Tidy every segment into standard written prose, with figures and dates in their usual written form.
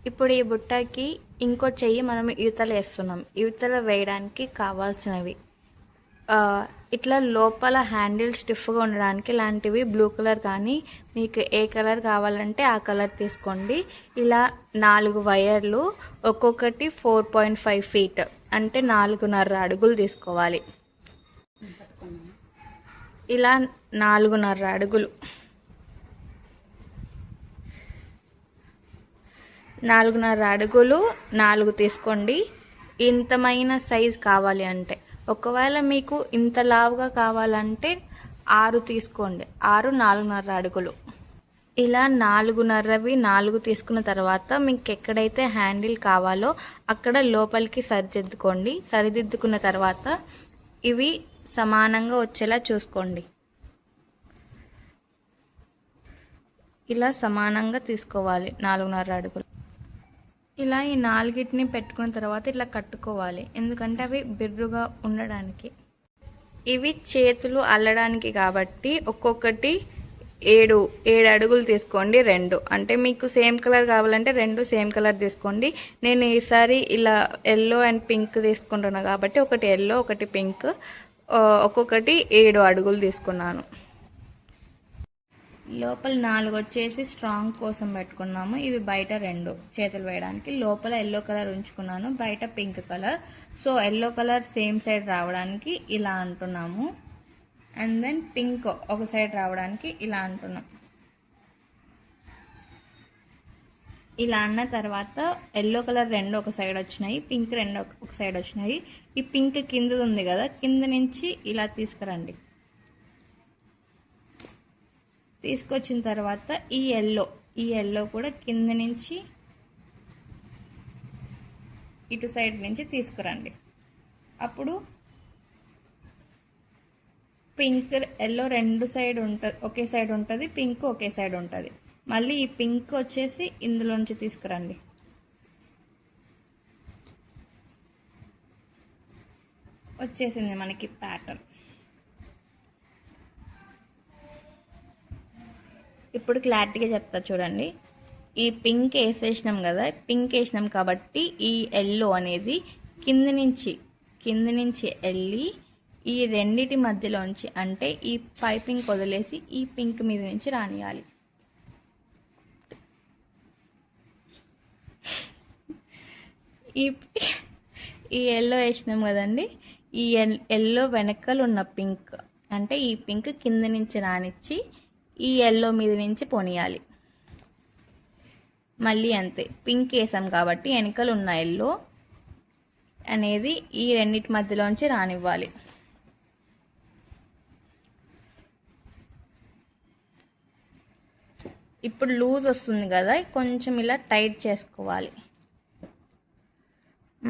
ఇప్పుడు ఈ బుట్టకి ఇంకో చెయ్యి మనం ఇవతల వేస్తున్నాం. ఇవతల వేయడానికి కావాల్సినవి ఇట్లా లోపల హ్యాండిల్ స్టిఫ్గా ఉండడానికి ఇలాంటివి బ్లూ కలర్ కానీ మీకు ఏ కలర్ కావాలంటే ఆ కలర్ తీసుకోండి. ఇలా 4 వైర్లు ఒక్కొక్కటి 4.5 ఫీట్ అంటే 4.5 అడుగులు తీసుకోవాలి. ఇలా 4.5 అడుగులు 4.5 అడుగులు 4 తీసుకోండి. ఇంతమైన సైజ్ కావాలి అంటే, ఒకవేళ మీకు ఇంత లావుగా కావాలంటే 6 తీసుకోండి. 6 4.5 అడుగులు. ఇలా 4.5వి 4 తీసుకున్న తర్వాత మీకు ఎక్కడైతే హ్యాండిల్ కావాలో అక్కడ లోపలికి సరిదిద్దుకోండి. సరిదిద్దుకున్న తర్వాత ఇవి సమానంగా వచ్చేలా చూసుకోండి. ఇలా సమానంగా తీసుకోవాలి 4.5 అడుగులు. ఇలా ఈ 4టిని పెట్టుకున్న తర్వాత ఇట్లా కట్టుకోవాలి, ఎందుకంటే అవి బిర్రుగా ఉండడానికి. ఇవి చేతులు అల్లడానికి కాబట్టి ఒక్కొక్కటి 7 అడుగులు తీసుకోండి. 2 అంటే మీకు సేమ్ కలర్ కావాలంటే 2 సేమ్ కలర్ తీసుకోండి. నేను ఈసారి ఇలా ఎల్లో అండ్ పింక్ తీసుకుంటున్నాను కాబట్టి ఒకటి ఎల్లో ఒకటి పింక్ ఒక్కొక్కటి 7 అడుగులు తీసుకున్నాను. లోపల 4 వచ్చేసి స్ట్రాంగ్ కోసం పెట్టుకున్నాము. ఇవి బయట 2 చేతులు వేయడానికి. లోపల ఎల్లో కలర్ ఉంచుకున్నాను, బయట pink colour. So yellow colour same side రావడానికి ఇలా అంటున్నాము, అండ్ దెన్ పింక్ ఒక సైడ్ రావడానికి ఇలా అంటున్నాం. ఇలా అన్న తర్వాత ఎల్లో కలర్ 2 ఒక సైడ్ వచ్చినాయి, పింక్ 2 ఒక సైడ్ వచ్చినాయి. ఈ పింక్ కింద ఉంది కదా, కింద నుంచి ఇలా తీసుకురండి. తీసుకొచ్చిన తర్వాత ఈ ఎల్లో కూడా కింద నుంచి ఇటు సైడ్ నుంచి తీసుకురండి. అప్పుడు పింక్ ఎల్లో 2 సైడ్ ఉంటుంది, ఒకే సైడ్ ఉంటుంది, పింక్ ఒకే సైడ్ ఉంటుంది. మళ్ళీ ఈ పింక్ వచ్చేసి ఇందులోంచి తీసుకురండి. వచ్చేసింది మనకి ప్యాటర్న్. ఇప్పుడు క్లారిటీగా చెప్తా చూడండి. ఈ పింక్ వేసేసినాం కదా, పింక్ వేసినాం కాబట్టి ఈ ఎల్లో అనేది కింద నుంచి వెళ్ళి ఈ రెండిటి మధ్యలోంచి, అంటే ఈ పైపింగ్ వదిలేసి ఈ పింక్ మీద నుంచి రానియాలి. ఈ ఎల్లో వేసినాం కదండి, ఈ ఎల్లో వెనకాల ఉన్న పింక్, అంటే ఈ పింక్ కింద నుంచి రానిచ్చి ఈ ఎల్లో మీద నుంచి పోనీయాలి. మళ్ళీ అంతే, పింక్ వేసాం కాబట్టి వెనకలు ఉన్న ఎల్లో అనేది ఈ రెండింటి మధ్యలోంచి రానివ్వాలి. ఇప్పుడు లూజ్ వస్తుంది కదా, కొంచెం ఇలా టైట్ చేసుకోవాలి.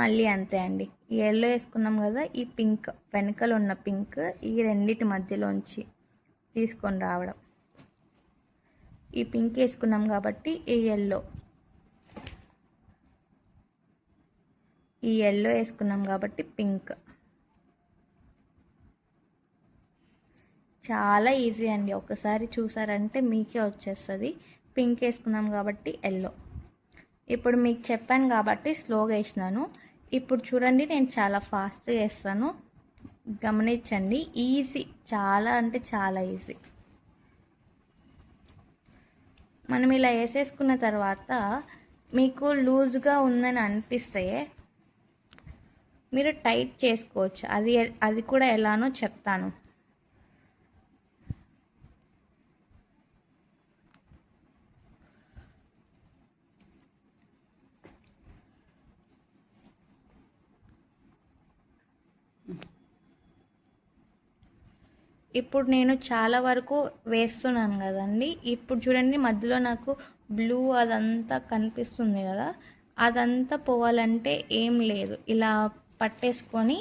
మళ్ళీ అంతే అండి, ఈ ఎల్లో వేసుకున్నాం కదా, ఈ పింక్ వెనకలు ఉన్న పింక్ ఈ రెండింటి మధ్యలోంచి తీసుకొని రావడం. ఈ పింక్ వేసుకున్నాం కాబట్టి ఈ ఎల్లో వేసుకున్నాం కాబట్టి పింక్. చాలా ఈజీ అండి, ఒకసారి చూసారంటే మీకే వచ్చేస్తుంది. పింక్ వేసుకున్నాం కాబట్టి ఎల్లో. ఇప్పుడు మీకు చెప్పాను కాబట్టి స్లోగా వేసినాను. ఇప్పుడు చూడండి, నేను చాలా ఫాస్ట్గా వేస్తాను, గమనించండి. ఈజీ, చాలా అంటే చాలా ఈజీ. మనం ఇలా వేసేసుకున్న తర్వాత మీకు లూజ్గా ఉందని అనిపిస్తే మీరు టైట్ చేసుకోవచ్చు. అది కూడా ఎలానో చెప్తాను. ఇప్పుడు నేను చాలా వరకు వేస్తున్నాను కదండి. ఇప్పుడు చూడండి, మధ్యలో నాకు బ్లూ అదంతా కనిపిస్తుంది కదా, అదంతా పోవాలంటే ఏం లేదు, ఇలా పట్టేసుకొని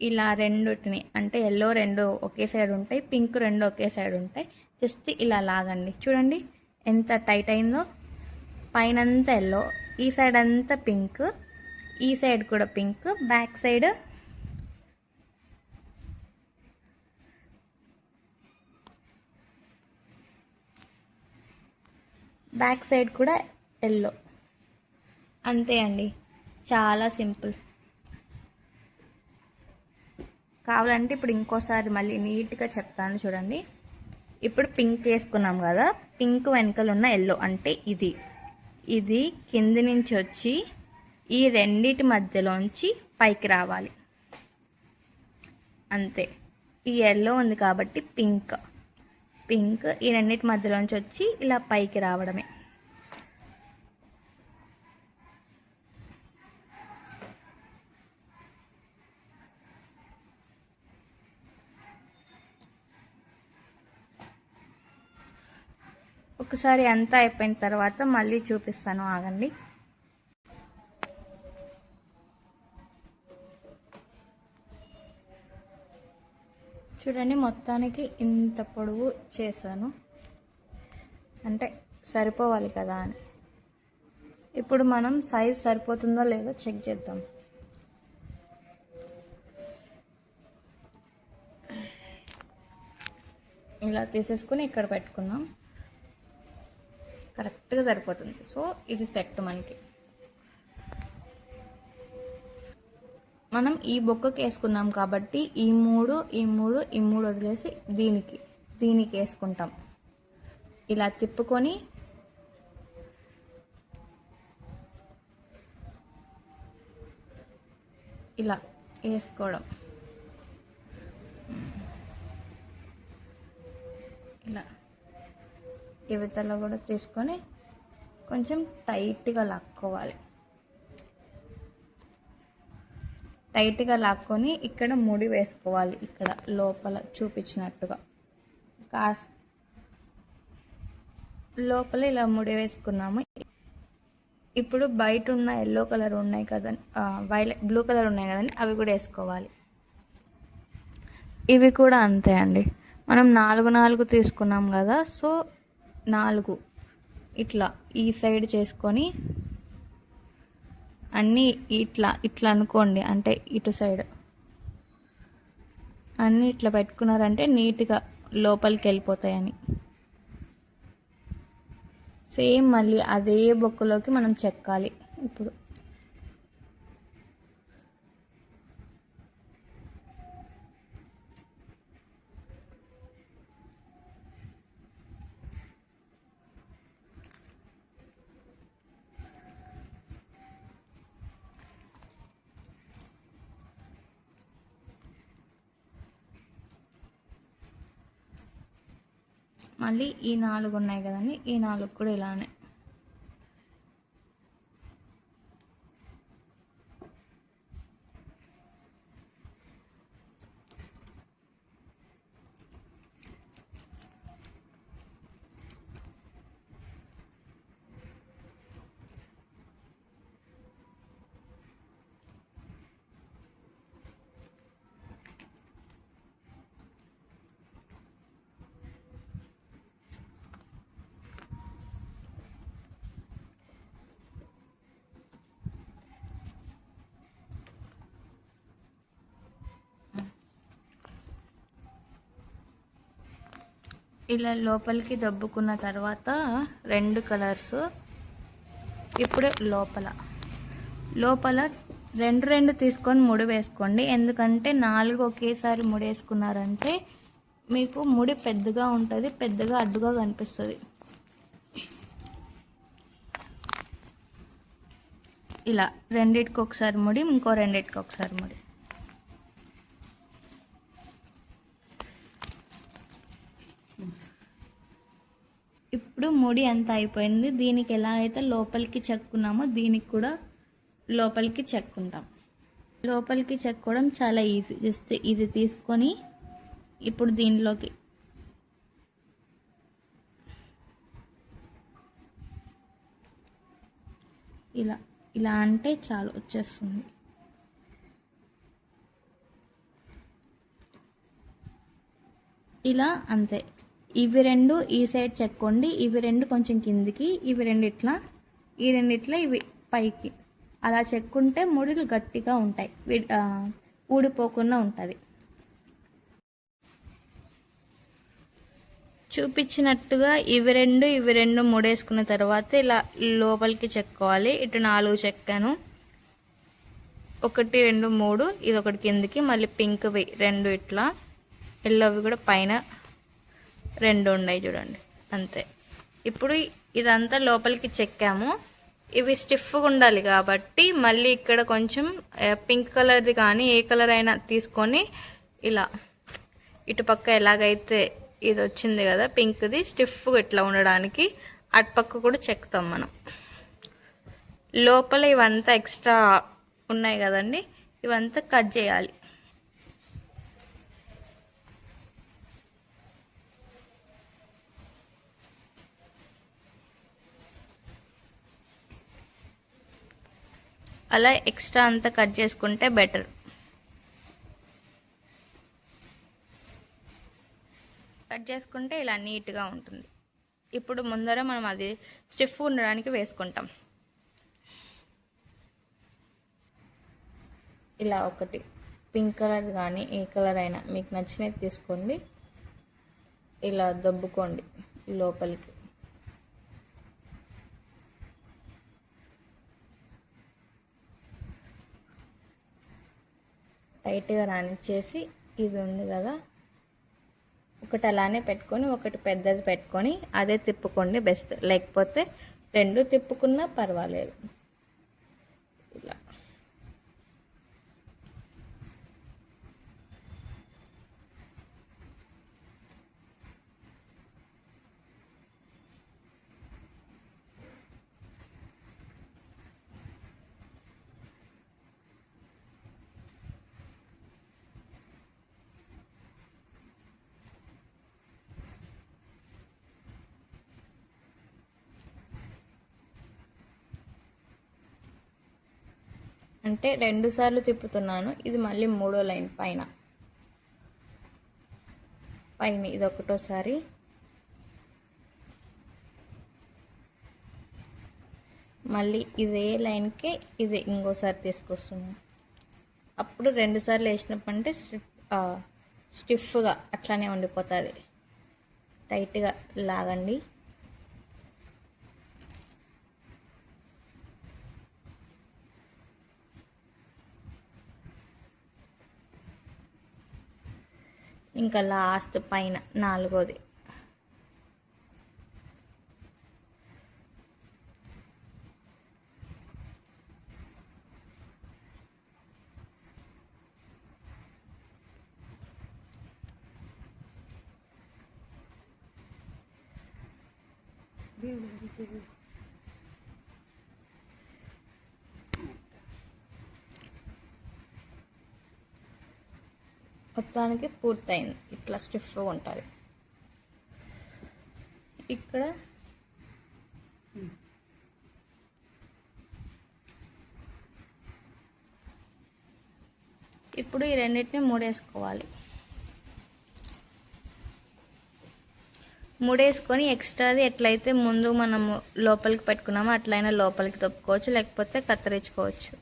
ఇలా రెండుటిని, అంటే ఎల్లో 2 ఒకే సైడ్ ఉంటాయి, పింక్ 2 ఒకే సైడ్ ఉంటాయి, జస్ట్ ఇలా లాగండి. చూడండి ఎంత టైట్ అయిందో. పైనంతా ఎల్లో, ఈ సైడ్ అంతా పింక్, ఈ సైడ్ కూడా పింక్, బ్యాక్ సైడ్ కూడా ఎల్లో. అంతే అండి, చాలా సింపుల్. కావాలంటే ఇప్పుడు ఇంకోసారి మళ్ళీ నీట్గా చెప్తాను చూడండి. ఇప్పుడు పింక్ వేసుకున్నాం కదా, పింక్ వెనకలు ఉన్న ఎల్లో అంటే ఇది కింది నుంచి వచ్చి ఈ రెండిటి మధ్యలోంచి పైకి రావాలి. అంతే. ఈ ఎల్లో ఉంది కాబట్టి పింక్ ఈ రెండిటి మధ్యలోంచి వచ్చి ఇలా పైకి రావడమే. ఒకసారి అంతా అయిపోయిన తర్వాత మళ్ళీ చూపిస్తాను, ఆగండి. చూడండి, మొత్తానికి ఇంత పొడవు చేశాను, అంటే సరిపోవాలి కదా అని. ఇప్పుడు మనం సైజ్ సరిపోతుందో లేదో చెక్ చేద్దాం. ఇలా తీసేసుకుని ఇక్కడ పెట్టుకుందాం, కరెక్ట్గా సరిపోతుంది. సో ఇది సెట్ మనకి. మనం ఈ బొక్కకి వేసుకున్నాం కాబట్టి ఈ మూడు వదిలేసి దీనికి వేసుకుంటాం. ఇలా తిప్పుకొని ఇలా వేసుకోవడం. ఇలా ఇవతల కూడా తీసుకొని కొంచెం టైట్గా లాక్కోవాలి. టైట్గా లాక్కొని ఇక్కడ ముడి వేసుకోవాలి. ఇక్కడ లోపల చూపించినట్టుగా లోపల ఇలా ముడి వేసుకున్నాము. ఇప్పుడు బయట ఉన్న ఎల్లో కలర్ ఉన్నాయి కదండి, బ్లూ కలర్ ఉన్నాయి కదండి, అవి కూడా వేసుకోవాలి. ఇవి కూడా అంతే అండి. మనం 4 తీసుకున్నాం కదా, సో 4 ఇట్లా ఈ సైడ్ చేసుకొని అన్నీ ఇట్లా అనుకోండి, అంటే ఇటు సైడ్ అన్నీ ఇట్లా పెట్టుకున్నారంటే నీట్గా లోపలికి వెళ్ళిపోతాయని. సేమ్ మళ్ళీ అదే బొక్కలోకి మనం చెక్కాలి. ఇప్పుడు మళ్ళీ ఈ 4 ఉన్నాయి కదండి, ఈ 4 కూడా ఇలానే. ఇలా లోపలికి దబ్బుకున్న తర్వాత 2 కలర్స్ ఇప్పుడు లోపల 2 తీసుకొని ముడి వేసుకోండి. ఎందుకంటే 4 ఒకేసారి ముడి వేసుకున్నారంటే మీకు ముడి పెద్దగా ఉంటుంది, పెద్దగా అడ్డుగా కనిపిస్తుంది. ఇలా 2కి ఒకసారి ముడి, ఇంకో 2కి ఒకసారి ముడి. ఇప్పుడు ముడి అంతా అయిపోయింది. దీనికి ఎలా అయితే లోపలికి చెక్కున్నామో దీనికి కూడా లోపలికి చెక్కుంటాం. లోపలికి చెక్కోవడం చాలా ఈజీ. జస్ట్ ఇది తీసుకొని ఇప్పుడు దీనిలోకి ఇలా అంటే చాలు, వచ్చేస్తుంది. ఇలా అంతే. ఇవి 2 ఈ సైడ్ చెక్కోండి, ఇవి 2 కొంచెం కిందికి, ఇవి 2 ఇట్లా, ఈ 2 ఇట్లా, ఇవి పైకి. అలా చెక్కుంటే ముడులు గట్టిగా ఉంటాయి, ఊడిపోకుండా ఉంటుంది. చూపించినట్టుగా ఇవి రెండు ముడేసుకున్న తర్వాత ఇలా లోపలికి చెక్కోవాలి. ఇటు 4 చెక్కాను, 1 2 3, ఇది ఒకటి కిందికి, మళ్ళీ పింక్వి 2 ఇట్లా, ఎల్లోవి కూడా పైన 2 ఉన్నాయి చూడండి, అంతే. ఇప్పుడు ఇదంతా లోపలికి చెక్కాము. ఇవి స్టిఫ్గా ఉండాలి కాబట్టి మళ్ళీ ఇక్కడ కొంచెం పింక్ కలర్ది కానీ ఏ కలర్ అయినా తీసుకొని ఇలా ఇటుపక్క ఎలాగైతే ఇది వచ్చింది కదా పింక్ది, స్టిఫ్గా ఇట్లా ఉండడానికి అటుపక్క కూడా చెక్కుతాం మనం. లోపల ఇవంతా ఎక్స్ట్రా ఉన్నాయి కదండి, ఇవంతా కట్ చేయాలి. అలా ఎక్స్ట్రా అంతా కట్ చేసుకుంటే బెటర్. కట్ చేసుకుంటే ఇలా నీట్గా ఉంటుంది. ఇప్పుడు ముందర మనం అది స్టిఫ్ ఉండడానికి వేసుకుంటాం. ఇలా ఒకటి పింక్ కలర్ కానీ ఏ కలర్ అయినా మీకు నచ్చినది తీసుకోండి, ఇలా దొబ్బుకోండి లోపలికి. టైట్గా రానిచ్చేసి ఇది ఉంది కదా, ఒకటి అలానే పెట్టుకొని ఒకటి పెద్దది పెట్టుకొని అదే తిప్పుకోండి బెస్ట్. లేకపోతే 2 తిప్పుకున్నా పర్వాలేదు. ఇలా అంటే 2 సార్లు తిప్పుతున్నాను. ఇది మళ్ళీ 3వ లైన్ పైన ఇది ఒకటోసారి, మళ్ళీ ఇదే లైన్కే ఇది ఇంకోసారి తీసుకొస్తున్నాను. అప్పుడు 2 సార్లు వేసినప్పుడు అంటే స్టిఫ్గా అట్లానే ఉండిపోతుంది. టైట్గా లాగండి. ఇంకా లాస్ట్ పైన 4వది మొత్తానికి పూర్తయింది. ఇట్లా స్టిఫ్గా ఉంటుంది. ఇక్కడ ఇప్పుడు ఈ రెండింటిని ముడేసుకోవాలి. ముడేసుకొని ఎక్స్ట్రాది ఎట్లయితే ముందు మనము లోపలికి పెట్టుకున్నామో అట్లయినా లోపలికి తొప్పుకోవచ్చు, లేకపోతే కత్తిరించుకోవచ్చు.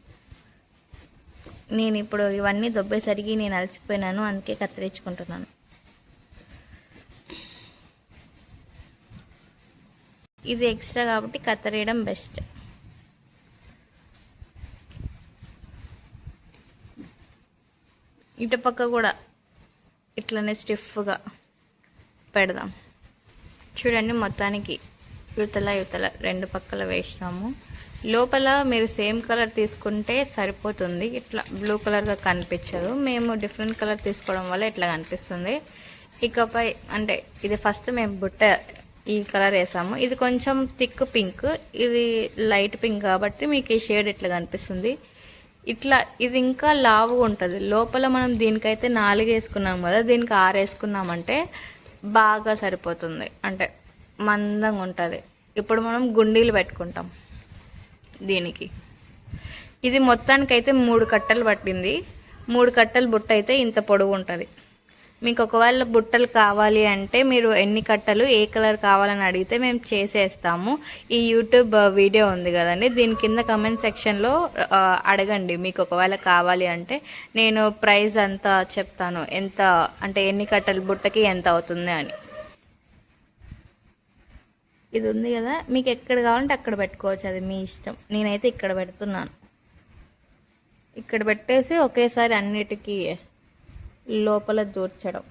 నేను ఇప్పుడు ఇవన్నీ దొబ్బేసరికి నేను అలసిపోయినాను, అందుకే కత్తిరించుకుంటున్నాను. ఇది ఎక్స్ట్రా కాబట్టి కత్తిరేయడం బెస్ట్. ఇటుపక్క కూడా ఇట్లనే స్టిఫ్గా పెడదాం. చూడండి, మొత్తానికి యువతల 2 పక్కల వేస్తాము. లోపల మీరు సేమ్ కలర్ తీసుకుంటే సరిపోతుంది, ఇట్లా బ్లూ కలర్గా కనిపించదు. మేము డిఫరెంట్ కలర్ తీసుకోవడం వల్ల ఇట్లా కనిపిస్తుంది. ఇకపై అంటే ఇది ఫస్ట్ మేము బుట్ట ఈ కలర్ వేసాము. ఇది కొంచెం థిక్ పింక్, ఇది లైట్ పింక్ కాబట్టి మీకు ఈ షేడ్ ఇట్లా కనిపిస్తుంది. ఇట్లా ఇది ఇంకా లావుగా ఉంటుంది. లోపల మనం దీనికైతే 4 వేసుకున్నాం కదా, దీనికి 6 వేసుకున్నామంటే బాగా సరిపోతుంది, అంటే మందంగా ఉంటుంది. ఇప్పుడు మనం గుండీలు పెట్టుకుంటాం దీనికి. ఇది మొత్తానికైతే 3 కట్టలు పట్టింది. 3 కట్టలు బుట్ట అయితే ఇంత పొడవు ఉంటుంది. మీకు ఒకవేళ బుట్టలు కావాలి అంటే మీరు ఎన్ని కట్టలు ఏ కలర్ కావాలని అడిగితే మేము చేసేస్తాము. ఈ యూట్యూబ్ వీడియో ఉంది కదండి, దీని కింద కమెంట్ సెక్షన్లో అడగండి. మీకు ఒకవేళ కావాలి అంటే నేను ప్రైస్ అంతా చెప్తాను, ఎంత అంటే ఎన్ని కట్టలు బుట్టకి ఎంత అవుతుంది అని. ఇది ఉంది కదా, మీకు ఎక్కడ కావాలంటే అక్కడ పెట్టుకోవచ్చు, అది మీ ఇష్టం. నేనైతే ఇక్కడ పెడుతున్నాను. ఇక్కడ పెట్టేసి ఒకేసారి అన్నిటికీ లోపల దూర్చడం.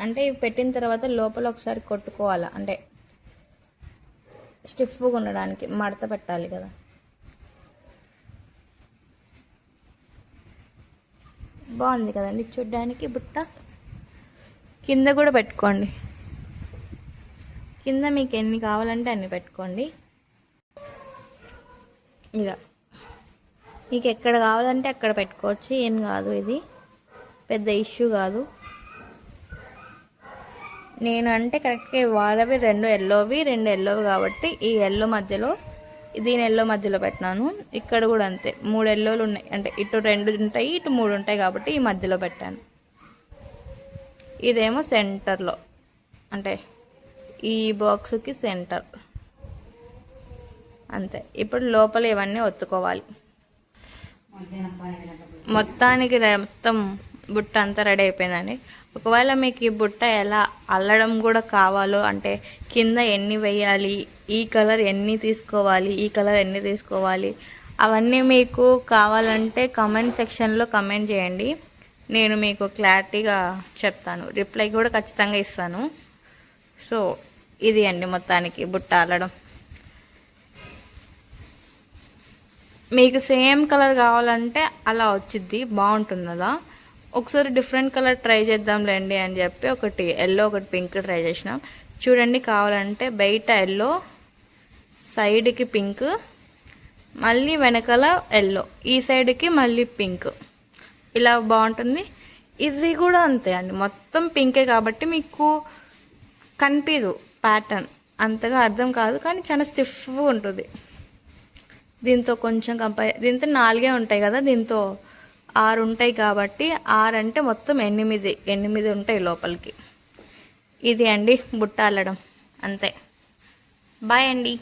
అంటే ఇవి పెట్టిన తర్వాత లోపల ఒకసారి కొట్టుకోవాలి, అంటే స్టిఫ్గా ఉండడానికి మడత పెట్టాలి కదా. బాగుంది కదండి చూడ్డానికి బుట్ట. కింద కూడా పెట్టుకోండి, కింద మీకు ఎన్ని కావాలంటే అన్ని పెట్టుకోండి. ఇలా మీకు ఎక్కడ కావాలంటే అక్కడ పెట్టుకోవచ్చు, ఏం కాదు, ఇది పెద్ద ఇష్యూ కాదు. నేను అంటే కరెక్ట్గా వాళ్ళవి 2 ఎల్లోవి 2 ఎల్లోవి కాబట్టి ఈ ఎల్లో మధ్యలో, దీని ఎల్లో మధ్యలో పెట్టినాను. ఇక్కడ కూడా అంతే 3 ఎల్లోలు ఉన్నాయి, అంటే ఇటు 2 ఉంటాయి ఇటు 3 ఉంటాయి కాబట్టి ఈ మధ్యలో పెట్టాను. ఇదేమో సెంటర్లో, అంటే ఈ బాక్స్కి సెంటర్ అంతే. ఇప్పుడు లోపల ఇవన్నీ ఒత్తుకోవాలి. మొత్తానికి మొత్తం బుట్ట అంతా రెడీ అయిపోయిందండి. ఒకవేళ మీకు ఈ బుట్ట ఎలా అల్లడం కూడా కావాలో, అంటే కింద ఎన్ని వేయాలి, ఈ కలర్ ఎన్ని తీసుకోవాలి, ఈ కలర్ ఎన్ని తీసుకోవాలి, అవన్నీ మీకు కావాలంటే కమెంట్ సెక్షన్లో కమెంట్ చేయండి. నేను మీకు క్లారిటీగా చెప్తాను, రిప్లై కూడా ఖచ్చితంగా ఇస్తాను. సో ఇది అండి మొత్తానికి బుట్ట అల్లడం. మీకు సేమ్ కలర్ కావాలంటే అలా వచ్చిద్ది, బాగుంటుంది అలా. ఒకసారి డిఫరెంట్ కలర్ ట్రై చేద్దాంలేండి అని చెప్పి ఒకటి ఎల్లో ఒకటి పింక్ ట్రై చేసినాం. చూడండి, కావాలంటే బయట ఎల్లో, సైడ్కి పింక్, మళ్ళీ వెనకాల ఎల్లో, ఈ సైడ్కి మళ్ళీ పింక్, ఇలా బాగుంటుంది. ఇది కూడా అంతే అండి, మొత్తం పింకే కాబట్టి మీకు కనిపించదు ప్యాటర్న్, అంతగా అర్థం కాదు, కానీ చాలా స్టిఫ్గా ఉంటుంది. దీంతో కొంచెం దీంతో 4 ఉంటాయి కదా, దీంతో 6 ఉంటాయి కాబట్టి 6 అంటే మొత్తం 8 ఉంటాయి లోపలికి. ఇది అండి బుట్ట అల్లడం, అంతే. బాయ్ అండి.